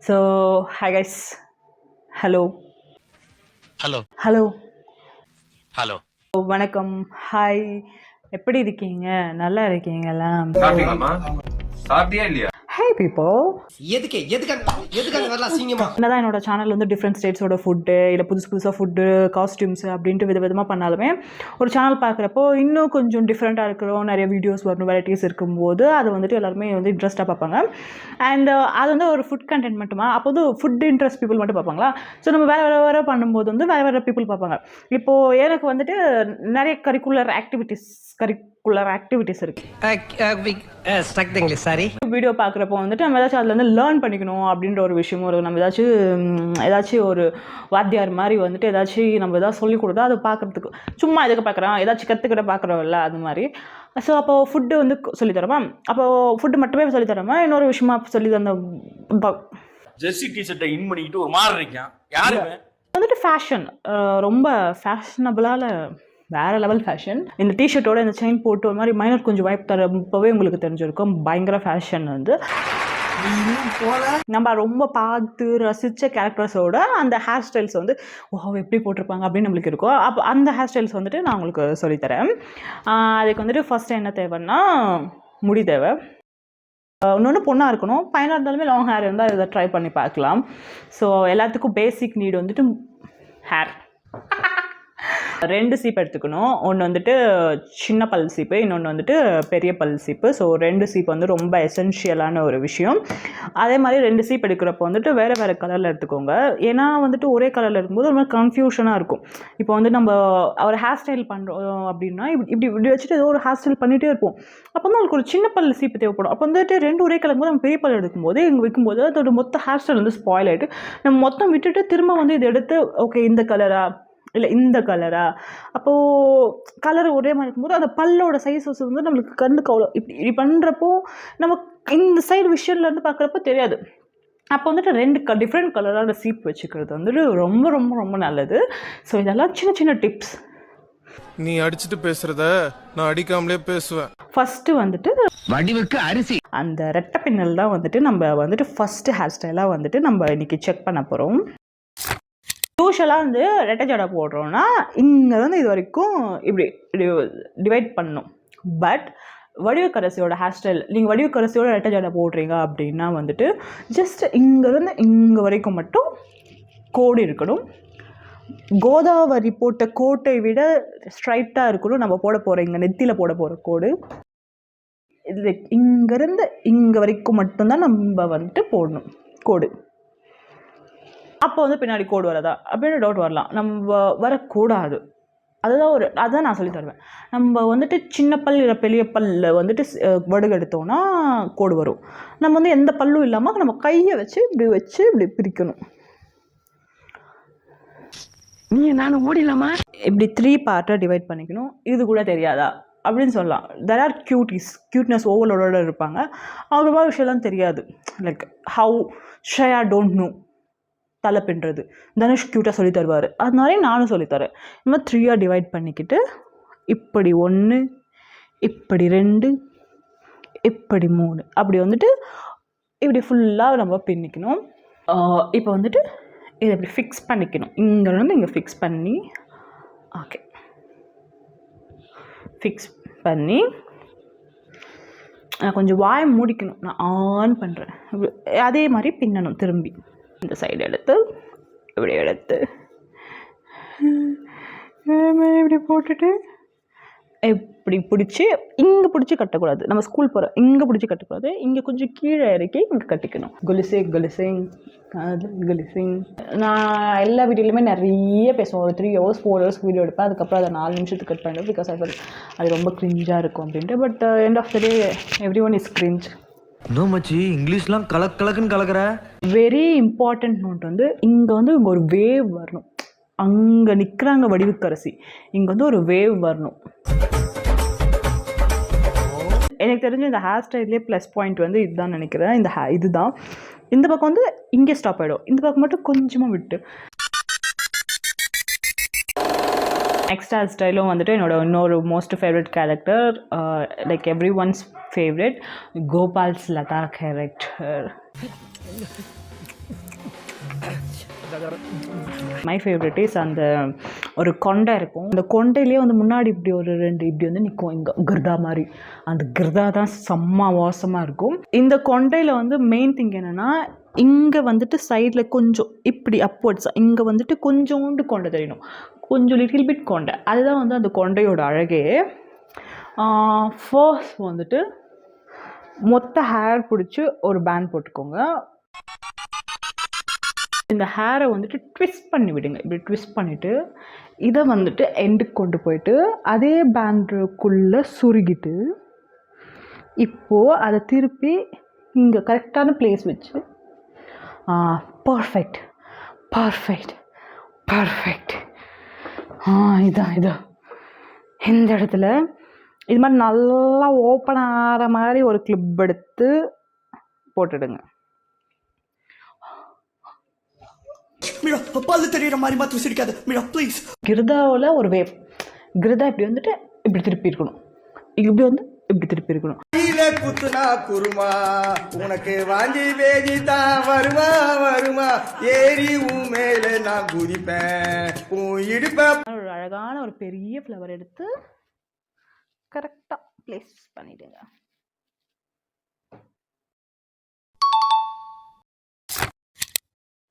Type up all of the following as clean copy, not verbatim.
So, hi guys. Hello. Hello Hello. Hello வணக்கம். Hi. எப்படி இருக்கீங்க? நல்லா இருக்கீங்களா? சாப்பிட்டீங்களாமா? சாப்பிட்டியா இல்லையா? Hey people. எதுக்கு வரலாம் சீங்கமா என்னதான் என்னோட சேனல் வந்து டிஃப்ரெண்ட் ஸ்டேட்ஸோட ஃபுட்டு இல்லை புதுசாக ஃபுட்டு காஸ்டியூம்ஸ் அப்படின்ட்டு விதமாக பண்ணாலுமே ஒரு சேனல் பார்க்குறப்போ இன்னும் கொஞ்சம் டிஃப்ரெண்ட்டாக இருக்கிறோம், நிறைய வீடியோஸ் வரணும், வெரைட்டிஸ் இருக்கும்போது அதை வந்துட்டு எல்லாருமே வந்து இன்ட்ரெஸ்ட்டாக பார்ப்பாங்க. அண்ட் அது வந்து ஒரு ஃபுட் கண்டென்ட் மட்டுமா, அப்போ வந்து ஃபுட் இன்ட்ரெஸ்ட் பீப்புள் மட்டும் பார்ப்பாங்களா? ஸோ நம்ம வேறு பண்ணும்போது வந்து வேறு பீப்புள் பார்ப்பாங்க. இப்போது எனக்கு வந்துட்டு நிறைய கரிக்குலர் ஆக்டிவிட்டீஸ் இருக்குது. சாரி வீடியோ பார்க்குறப்போ வந்துட்டு நம்ம ஏதாச்சும் அதில் வந்து லேர்ன் பண்ணிக்கணும் அப்படின்ற ஒரு விஷயமும் இருக்கும். நம்ம ஏதாச்சும் ஒரு வாத்தியார் மாதிரி வந்துட்டு நம்ம ஏதாவது சொல்லிக் கொடுத்தா அதை பார்க்குறதுக்கு சும்மா எதுக்கு பார்க்குறோம், ஏதாச்சும் கற்றுக்கிட்ட பார்க்குறோம்ல, அது மாதிரி. ஸோ அப்போது ஃபுட்டு வந்து சொல்லித்தரமா, அப்போது ஃபுட்டு மட்டுமே சொல்லித்தரமா இன்னொரு விஷயமா சொல்லி தந்த ஜெர்சி டிஷர்ட்டை இன் பண்ணிக்கிட்டு ஒரு மாதிரி இருக்கான் யாருமே வந்துட்டு ஃபேஷன் ரொம்ப ஃபேஷனபிளால் வேறு லெவல் ஃபேஷன். இந்த டிஷர்ட்டோட இந்த செயின் போட்டு ஒரு மாதிரி மைனர் கொஞ்சம் வைப் தரப்பவே உங்களுக்கு தெரிஞ்சிருக்கும். பயங்கர ஃபேஷன் வந்து நம்ம ரொம்ப பார்த்து ரசித்த கேரக்டர்ஸோட அந்த ஹேர் ஸ்டைல்ஸ் வந்து எப்படி போட்டிருப்பாங்க அப்படின்னு நம்மளுக்கு இருக்கும். அப்போ அந்த ஹேர் ஸ்டைல்ஸ் வந்துட்டு நான் உங்களுக்கு சொல்லித்தரேன். அதுக்கு வந்துட்டு ஃபஸ்ட்டு என்ன தேவைன்னா முடி தேவை. இன்னொன்று பொண்ணாக இருக்கணும், பையனாக இருந்தாலுமே லாங் ஹேர் இருந்தால் இதை ட்ரை பண்ணி பார்க்கலாம். ஸோ எல்லாத்துக்கும் பேசிக் நீடு வந்துட்டு ஹேர். 2 சீப்பு எடுத்துக்கணும். ஒன்று வந்துட்டு சின்ன பல் சீப்பு, இன்னொன்று வந்துட்டு பெரிய பல் சீப்பு. ஸோ 2 சீப்பு வந்து ரொம்ப எசென்ஷியலான ஒரு விஷயம். அதே மாதிரி 2 சீப்பு எடுக்கிறப்போ வந்துட்டு வேறு கலரில் எடுத்துக்கோங்க. ஏன்னா வந்துட்டு ஒரே கலரில் இருக்கும்போது ஒரு மாதிரி கன்ஃபியூஷனாக இருக்கும். இப்போ வந்து நம்ம ஒரு ஹேர் ஸ்டைல் பண்ணுறோம் அப்படின்னா இப்படி வச்சுட்டு ஏதோ ஒரு ஹேர் ஸ்டைல் பண்ணிகிட்டே இருப்போம். அப்போ வந்து அவங்களுக்கு ஒரு சின்ன பல் சீப்பு தேவைப்படும். அப்போ வந்துட்டு 2 ஒரே கலர் போது நம்ம பெரிய பல் எடுக்கும்போது வைக்கும்போது அதோட மொத்த ஹேர் ஸ்டைல் வந்து ஸ்பாயில் ஆகிட்டு நம்ம மொத்தம் விட்டுட்டு திரும்ப வந்து இதை எடுத்து ஓகே இந்த கலரா இல்லை இந்த கலரா, அப்போது கலர் ஒரே மாதிரி இருக்கும்போது அந்த பல்லோட சைஸஸ் வந்து நம்மளுக்கு கண்ணுக்கு அவ்வளோ இப்படி பண்ணுறப்போ நமக்கு இந்த சைடு விஷயம்லேருந்து பார்க்குறப்போ தெரியாது. அப்போ வந்துட்டு 2 டிஃப்ரெண்ட் கலரான சீப் வச்சுக்கிறது வந்துட்டு ரொம்ப ரொம்ப ரொம்ப நல்லது. ஸோ இதெல்லாம் சின்ன டிப்ஸ். நீ அடிச்சுட்டு பேசுறத நான் அடிக்காமலே பேசுவேன். ஃபஸ்ட்டு வந்துட்டு வடிவுக்கு அரிசி அந்த ரெட்டை பின்னல் தான் வந்துட்டு நம்ம வந்துட்டு ஃபஸ்ட்டு ஹேர் ஸ்டைலாக வந்துட்டு நம்ம இன்றைக்கி செக் பண்ண போகிறோம். யூஷுவலாக வந்து ரெட்டை ஜடை போடுறோன்னா இங்கே வந்து இது வரைக்கும் இப்படி டிவைட் பண்ணணும். பட் வடிவக்கரசியோட ஹேர் ஸ்டைல், நீங்கள் வடிவக்கரசியோட ரெட்டை ஜடை போடுறீங்க அப்படின்னா வந்துட்டு ஜஸ்ட் இங்கேருந்து இங்கே வரைக்கும் மட்டும் கோடு இருக்கணும். கோதாவரி போட்ட கோட்டை விட ஸ்ட்ரைட்டாக இருக்கணும் நம்ம போட போகிற இங்கே நெத்தியில் போட போகிற கோடு. இது இங்கேருந்து இங்கே வரைக்கும் மட்டும்தான் நம்ம வந்துட்டு போடணும் கோடு. அப்போ வந்து பின்னாடி கோடு வரதா அப்படின்னு டவுட் வரலாம். நம்ம வரக்கூடாது. அதுதான் நான் சொல்லி தருவேன். நம்ம வந்துட்டு சின்ன பல் இல்லை பெரிய பல்ல வந்துட்டு வடுகு எடுத்தோன்னா கோடு வரும். நம்ம வந்து எந்த பல்லும் இல்லாமல் நம்ம கையை வச்சு இப்படி பிரிக்கணும். நீ நானும் ஓடிடலாமா? இப்படி 3 பார்ட்டாக டிவைட் பண்ணிக்கணும். இது கூட தெரியாதா அப்படின்னு சொல்லலாம். தெர் ஆர் க்யூட்னஸ் ஓவலோட இருப்பாங்க. அவங்க விஷயம்லாம் தெரியாது. லைக் ஹவு ஷயா டோன்ட் நோ தலை பின்னுறது தனுஷ் க்யூட்டாக சொல்லி தருவார். அதனாலே நானும் சொல்லித்தரேன். இந்த மாதிரி 3ஆக டிவைட் பண்ணிக்கிட்டு இப்படி 1, இப்படி 2, இப்படி 3 அப்படி வந்துட்டு இப்படி ஃபுல்லாக நம்ம பின்னிக்கணும். இப்போ வந்துட்டு இதை இப்படி ஃபிக்ஸ் பண்ணிக்கணும். இங்கேருந்து இங்கே ஃபிக்ஸ் பண்ணி ஓகே ஃபிக்ஸ் பண்ணி கொஞ்சம் வாயை மூடிக்கணும். நான் ஆன் பண்ணுறேன். அதே மாதிரி பின்னணும். திரும்பி இந்த சைடு எடுத்து இப்படி போட்டுட்டு இப்படி பிடிச்சி இங்கே பிடிச்சி கட்டக்கூடாது. நம்ம ஸ்கூல் போகிற இங்கே பிடிச்சி கட்டக்கூடாது. இங்கே கொஞ்சம் கீழே இறக்கி இங்கே கட்டிக்கணும். குலிசிங். நான் எல்லா வீடியோலையுமே நிறைய பேசுவேன். ஒரு 3 hours 4 hours வீடியோ எடுப்பேன். அதுக்கப்புறம் அதை 4 நிமிஷத்துக்கு கட் பண்ணுவேன். பிகாஸ் அது ரொம்ப கிரிஞ்சாக இருக்கும் அப்படின்ட்டு. But end of the day every one is cringe. இன்னும் மச்சி இங்கிலீஷ்லாம் கலக்குன்னு கலக்கிற. வெரி இம்பார்ட்டன்ட் நோட் வந்து இங்கே வந்து இங்கே ஒரு வேவ் வரணும். அங்கே நிற்கிறாங்க வடிவுக்கரசி, இங்கே வந்து ஒரு வேவ் வரணும். எனக்கு தெரிஞ்ச இந்த ஹேர் ஸ்டைல்லே ப்ளஸ் பாயிண்ட் வந்து இதுதான் நினைக்கிறேன். இதுதான் இந்த பக்கம் வந்து இங்கே ஸ்டாப் ஆகிடும். இந்த பக்கம் மட்டும் கொஞ்சமாக விட்டு நெக்ஸ்ட் ஹேர் ஸ்டைலும் வந்துட்டு என்னோட இன்னொரு most favourite character, like everyone's favourite, Gopal's Latha character. My favourite is அந்த ஒரு கொண்டை இருக்கும். அந்த கொண்டையிலே வந்து முன்னாடி இப்படி ஒரு 2 இப்படி வந்து நிற்கும் இங்கே கிர்தா மாதிரி. அந்த கிர்தா தான் செம்ம வாசமாக இருக்கும். இந்த கொண்டையில் வந்து மெயின் திங் என்னென்னா, இங்கே வந்துட்டு சைடில் கொஞ்சம் இப்படி அப்வர்ட்ஸ் இங்கே வந்துட்டு கொஞ்சோண்டு கொண்டை தெரியணும், கொஞ்சம் லிட்டில் பிட் கொண்டை. அதுதான் வந்து அந்த கொண்டையோட அழகே. ஃபர்ஸ்ட் வந்துட்டு மொத்த ஹேர் பிடிச்சி ஒரு பேண்ட் போட்டுக்கோங்க. இந்த ஹேரை வந்துட்டு ட்விஸ்ட் பண்ணி விடுங்க. இப்படி ட்விஸ்ட் பண்ணிவிட்டு இதை வந்துட்டு எண்டுக்கு கொண்டு போயிட்டு அதே பேண்டுக்குள்ளே சுருகிட்டு இப்போது அதை திருப்பி இங்கே கரெக்டான பிளேஸ் வச்சு பர்ஃபெக்ட் பர்ஃபெக்ட் பர்ஃபெக்ட். இதான் இந்த இடத்துல இது மாதிரி நல்லா ஓப்பன் ஆகிற மாதிரி ஒரு கிளிப் எடுத்து போட்டுடுங்க. மீரா பல்ல தெரியற மாதிரி மாத்தி சிரிக்காத மீரா ப்ளீஸ். கிர்தாவில் ஒரு வேவ். கிர்தா இப்படி வந்துட்டு இப்படி திருப்பி இருக்கணும், இப்படி வந்து இப்படி திருப்பி இருக்கணும். குத்துனா குருமா உனக்கு வாங்கி வேதி தான் வருமா வருமா ஏறி உன் மேல நான் குதிப்பேன் உன் இடுப்பேன். ஒரு அழகான ஒரு பெரிய ஃப்ளவர் எடுத்து கரெக்டாக பிளேஸ் பண்ணிடுங்க.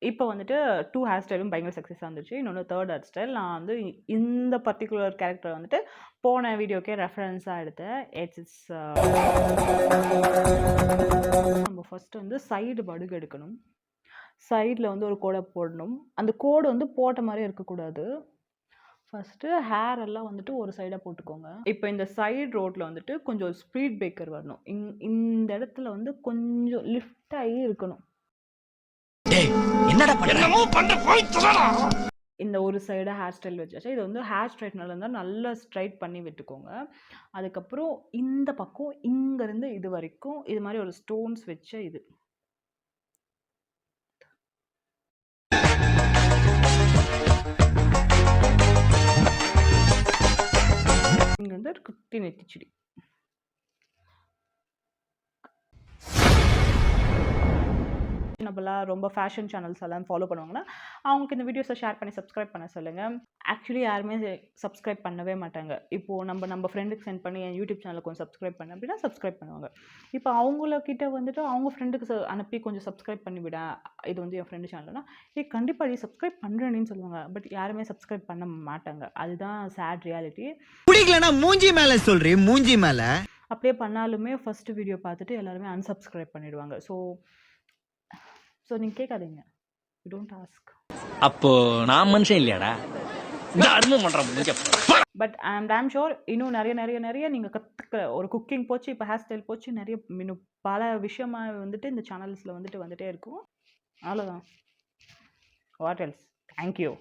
இப்போ வந்துட்டு 2 ஹேர் ஸ்டைலும் பயங்கர சக்ஸஸாக இருந்துச்சு. இன்னொன்று 3rd ஹேர் ஸ்டைல் நான் வந்து இந்த பர்டிகுலர் கேரக்டர் வந்துட்டு போன வீடியோக்கே ரெஃபரன்ஸாக எடுத்தேன். இட்ஸ் நம்ம ஃபஸ்ட்டு வந்து சைடு படுகு எடுக்கணும். சைடில் வந்து ஒரு கோடை போடணும். அந்த கோடு வந்து போட்ட மாதிரி இருக்கக்கூடாது. ஃபஸ்ட்டு ஹேர் எல்லாம் வந்துட்டு ஒரு சைடாக போட்டுக்கோங்க. இப்போ இந்த சைடு ரோட்டில் வந்துட்டு கொஞ்சம் ஸ்பீட் பிரேக்கர் வரணும். இந்த இடத்துல வந்து கொஞ்சம் லிஃப்ட் ஆகி இருக்கணும். இந்த ஒரு சைடு ஹேர் ஸ்டைல் வச்சாச்சு. இது வந்து ஹேர் ஸ்ட்ரைட்னர் இருந்தால் நல்லா ஸ்ட்ரைட் பண்ணி விட்டுக்கோங்க. அதுக்கப்புறம் இந்த பக்கம் இங்கேருந்து இது வரைக்கும் இது மாதிரி ஒரு ஸ்டோன்ஸ் வச்ச இது இங்கே வந்து ஒரு குட்டி நெத்திச்சுடி. நம்மளாம் ரொம்ப ஃபேஷன் சேனல்ஸ் எல்லாம் ஃபாலோ பண்ணுவாங்கன்னா அவங்களுக்கு இந்த வீடியோஸை ஷேர் பண்ணி சப்ஸ்கிரைப் பண்ண சொல்லுங்கள். ஆக்சுவலி யாருமே சப்ஸ்கிரைப் பண்ணவே மாட்டாங்க. இப்போது நம்ம ஃப்ரெண்டுக்கு சென்ட் பண்ணி என் யூடியூப் சேனலுக்கு கொஞ்சம் சப்ஸ்கிரைப் பண்ண அப்படின்னா சப்ஸ்கிரைப் பண்ணுவாங்க. இப்போ அவங்கக்கிட்ட வந்துட்டு அவங்க ஃப்ரெண்டுக்கு அனுப்பி கொஞ்சம் சப்ஸ்கிரைப் பண்ணிவிட, இது வந்து என் ஃப்ரெண்டு சேனல்னா கண்டிப்பாக நீ சப்ஸ்கிரைப் பண்ணுறேன்னு சொல்லுவாங்க. பட் யாருமே சப்ஸ்கிரைப் பண்ண மாட்டாங்க. அதுதான் சேட் ரியாலிட்டி. பிடிக்கலனா மூஞ்சி மேலே சொல்கிறேன், மூஞ்சி மேலே. அப்படியே பண்ணாலுமே ஃபஸ்ட்டு வீடியோ பார்த்துட்டு எல்லாருமே அன்சப்ஸ்கிரைப் பண்ணிவிடுவாங்க. ஸோ நீங்கள் கேட்காதீங்க. You don't ask. அப்போ நான் மனுஷன் இல்லையாடா? பட் ஐ ஆம் டேம் ஷோர் இன்னும் நிறைய நீங்கள் கற்றுக்க ஒரு குக்கிங் போச்சு, இப்போ ஹேர் ஸ்டைல் போச்சு, நிறைய இன்னும் பல விஷயமாக வந்துட்டு இந்த சேனல்ஸில் வந்துட்டே இருக்கும். அவ்வளோதான். What else. தேங்க்யூ.